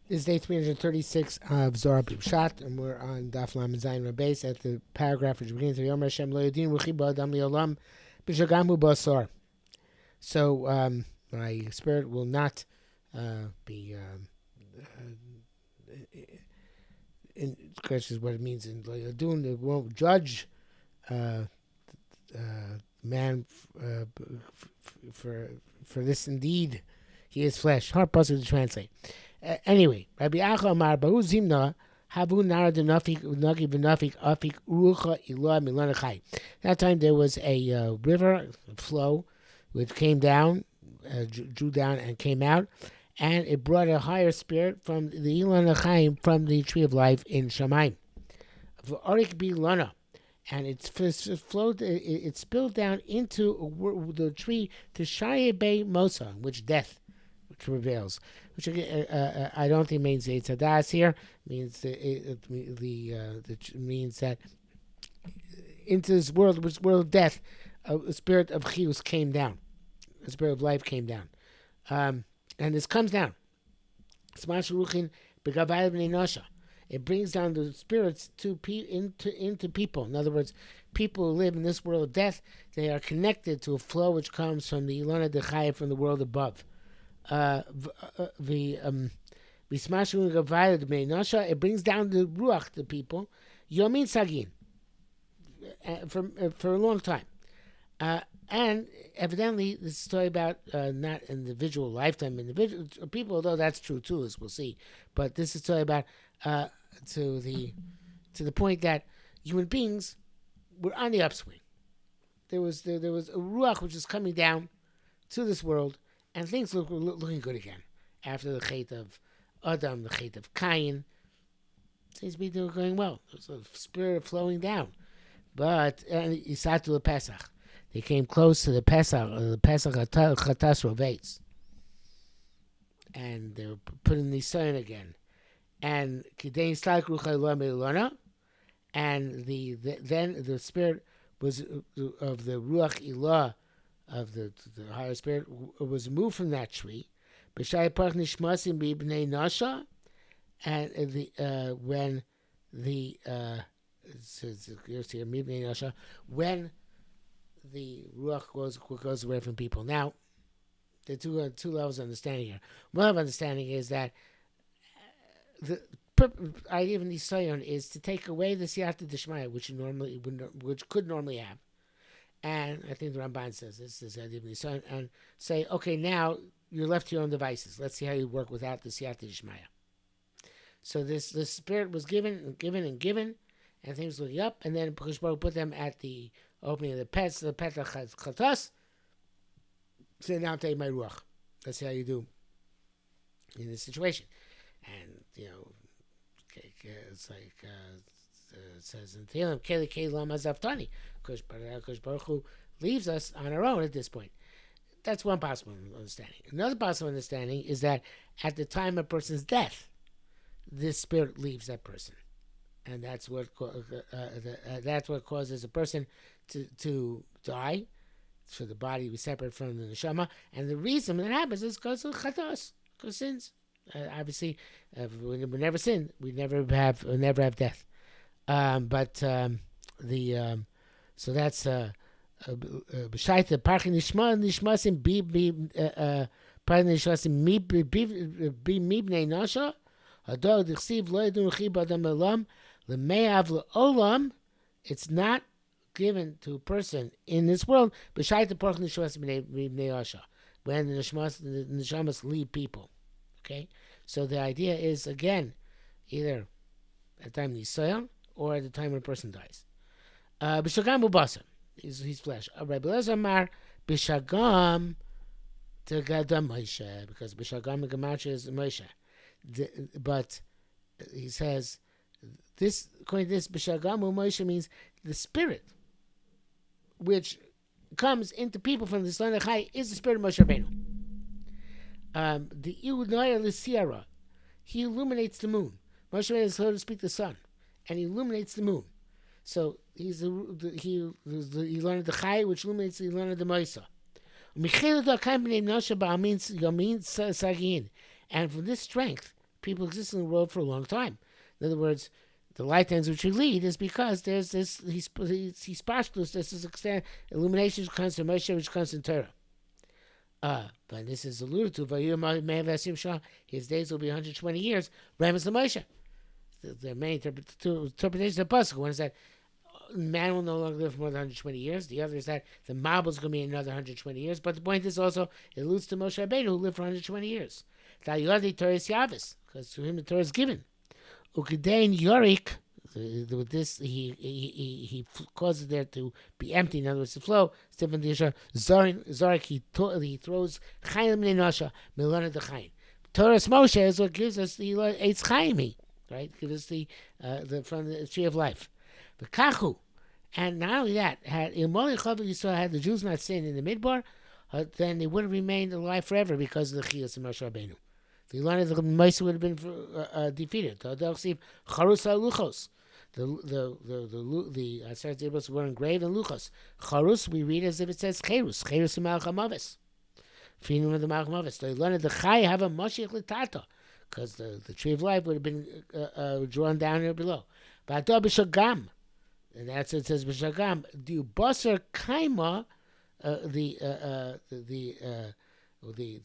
This is day 336 of Zohar Pshat, and we're on Daf Lam Zayin Rabbeis at the paragraph which begins with Yom Hashem Lo Yodin V'chi Ba'adam Li'olam B'Shagamu B'Asor. So my spirit will not be in question is what it means in Lo Yodin. It won't judge uh, man for this indeed. He is flesh. Hard puzzle to translate. Anyway, Rabbi Acha Amar Bahu Zimna Havu Nara Denafik Nagi Benafik Afik Urucha Ilah Milanachai. That time there was a river a flow which came down, drew down and came out, and it brought a higher spirit from the Ilan Achaim from the tree of life in Shamayim. Arik Bi Lana. And it flowed. It spilled down into the tree to Shaye Bay Mosa, which death, which prevails. Which I don't think means Eitzadas here. Means means that into this world, which world of death, a spirit of Chiyus came down, a spirit of life came down, and this comes down. Smash Ruchin Begavayim Nosha. It brings down the spirits into people. In other words, people who live in this world of death, they are connected to a flow which comes from the Ilana Dechaya, from the world above. It brings down the Ruach to people, Yomin Sagin, for a long time. And evidently, this is a story about not individual lifetime individual people, although that's true too, as we'll see. But this is a story about to the point that human beings were on the upswing. There was a ruach which was coming down to this world, and things were looking good again after the chait of Adam, the chait of Cain. Things be going well. There's a spirit flowing down, but Isatu the Pesach. They came close to the Pesach Chatas Rovetz, and they were put in the sun again. And then the spirit was of the Ruach Ilah, of the higher spirit, was moved from that tree. And when the Ruach goes away from people. Now, there are two levels of understanding here. One level of understanding is that the idea of Nisayon is to take away the Siyata Dishmaya, which could normally have. And I think the Ramban says this is the idea of Nisayon, and say, okay, now you're left to your own devices. Let's see how you work without the Siyata Dishmaya. So this spirit was given, and things looking up, and then Pekush Baruch put them at the opening of the Petach Chatas. So now take my Ruach. Let's see how you do in this situation. And, it's like it says in Tehillim, Keli Keli Lama Zaftani. Kush Baruch Hu leaves us on our own at this point. That's one possible understanding. Another possible understanding is that at the time of a person's death, this spirit leaves that person. And that's what causes a person to die, for the body to be separate from the neshama. And the reason that happens is because of chatos, because sins. Obviously, we never sin. We never have death. So that's b'shaita parchi nishmasim parchi nishmasim mi bnei nasha hador dichsiv lo yedun chi b'adam olam lemeav leolam. It's not given to a person in this world b'shaita parchi nishmasim bnei nasha, when the neshamas leave people. Okay, so the idea is, again, either at the time of Nisayon or at the time when a person dies. B'shagam ubasa, he's flesh. Rabbi Elazar Amar b'shagam tegadam Moshe, because b'shagam gematria is Moshe. But he says this, according to this, b'shagam Moshe means the spirit which comes into people from the Islan Chai is the spirit of Moshe Rabbeinu. The Iudaya Lisiara, he illuminates the moon. Moshe Rabbeinu is, so to speak, the sun, and he illuminates the moon. So he learned the Chai, which illuminates the learned the Moisa. And from this strength, people exist in the world for a long time. In other words, the lifetimes which we lead is because there's this he's pashtus. This is extent illumination which comes from Moshe, which comes from Torah. But this is alluded to. His days will be 120 years. Remes the Moshe. There are many interpretations of the pasuk. One is that man will no longer live for more than 120 years. The other is that the Mabul is going to be another 120 years. But the point is also, it alludes to Moshe Rabbeinu, who lived for 120 years. Because to him the Torah is given. Ukedein Yorik, with this, he causes there to be empty, in other words, to flow. Stephen Disha, Zorik, he throws Chayim Nenosha, Milana de Chayim. Torah's Moshe is what gives us the Eitz Chayimi, right? Gives us the from the tree of life. The Kachu, and not only that, had the Jews not sinned in the Midbar, then they would have remained alive forever because of the Chiyas of Moshe Rabbeinu. The Ilan of the Moshe would have been defeated. Charus Luchos. The Aseret Zebros were engraved in Luchos. Charus we read as if it says Cherus. Cherus in Malach HaMavis. Finum of the Malach HaMavis. The Ilan of the Chai have a Moshiach L'Tata, because the tree of life would have been drawn down here below. But B'Shagam, and that's what it says B'Shagam. The Basar Kaima, the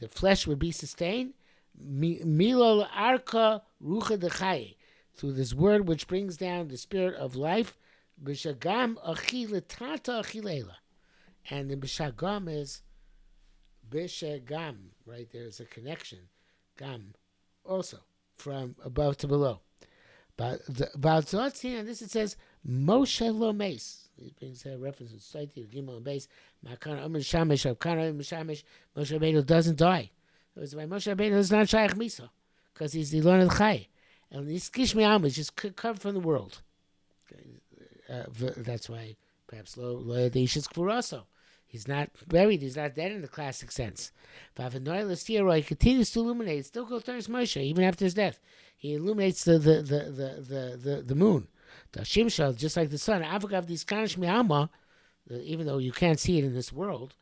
flesh would be sustained. Milo Arka Rucha Dechai, through this word which brings down the spirit of life. B'Shagam Achiletata Achilela, and the B'Shagam is B'Shagam. Right, there's a connection. Gam, also from above to below. But and this it says Moshe lo meis. It brings a reference to Saiti Gimel and Beis. Makana Shamish Abkana Mishamish. Moshe Rabbeinu doesn't die. It was why Moshe Rabbeinu is not Shaykh Misa, because he's the Lord of Chai, and this Kishmi Am is just covered from the world. That's why perhaps lo Yadishis Kfuraso. He's not buried. He's not dead in the classic sense. He continues to illuminate. Still goes towards Moshe even after his death. He illuminates the moon, the Shimshal, just like the sun. Even though you can't see it in this world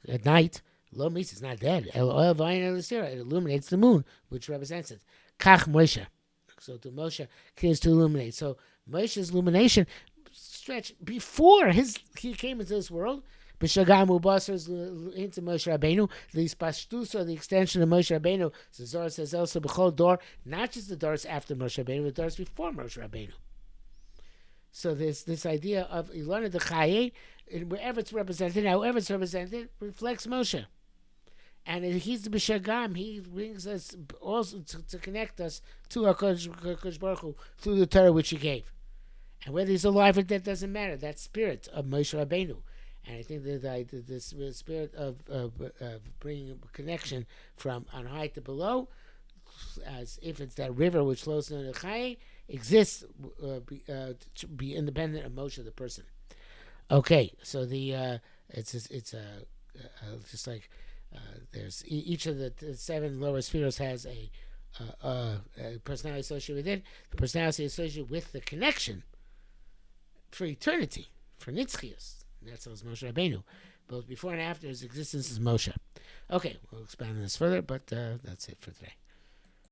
at night, Lo Mis is not dead. It illuminates the moon, which represents it. Kach Moshe. So to Moshe continues to illuminate. So Moshe's illumination stretched before he came into this world. B'Shagam Ubasar is into Moshe Rabbeinu. The Pashtusa, the extension of Moshe Rabbeinu. Zohar says also B'chol Dor, not just the doors after Moshe Rabbeinu, but the doors before Moshe Rabbeinu. So this idea of Ilana de Chaye, wherever it's represented, however it's represented, reflects Moshe. And he's the B'Shagam. He brings us also to connect us to HaKadosh Baruch Hu through the Torah which he gave. And whether he's alive or dead doesn't matter. That spirit of Moshe Rabbeinu. And I think that this spirit of bringing a connection from on high to below, as if it's that river which flows into the Chai, exists to be independent of Moshe, the person. Okay, so it's just like there's each of the seven lower spheres has a personality associated with it. The personality associated with the connection for eternity, for Nitzchias. That's Moshe Rabbeinu. Both before and after his existence is Moshe. Okay, we'll expand on this further, but that's it for today.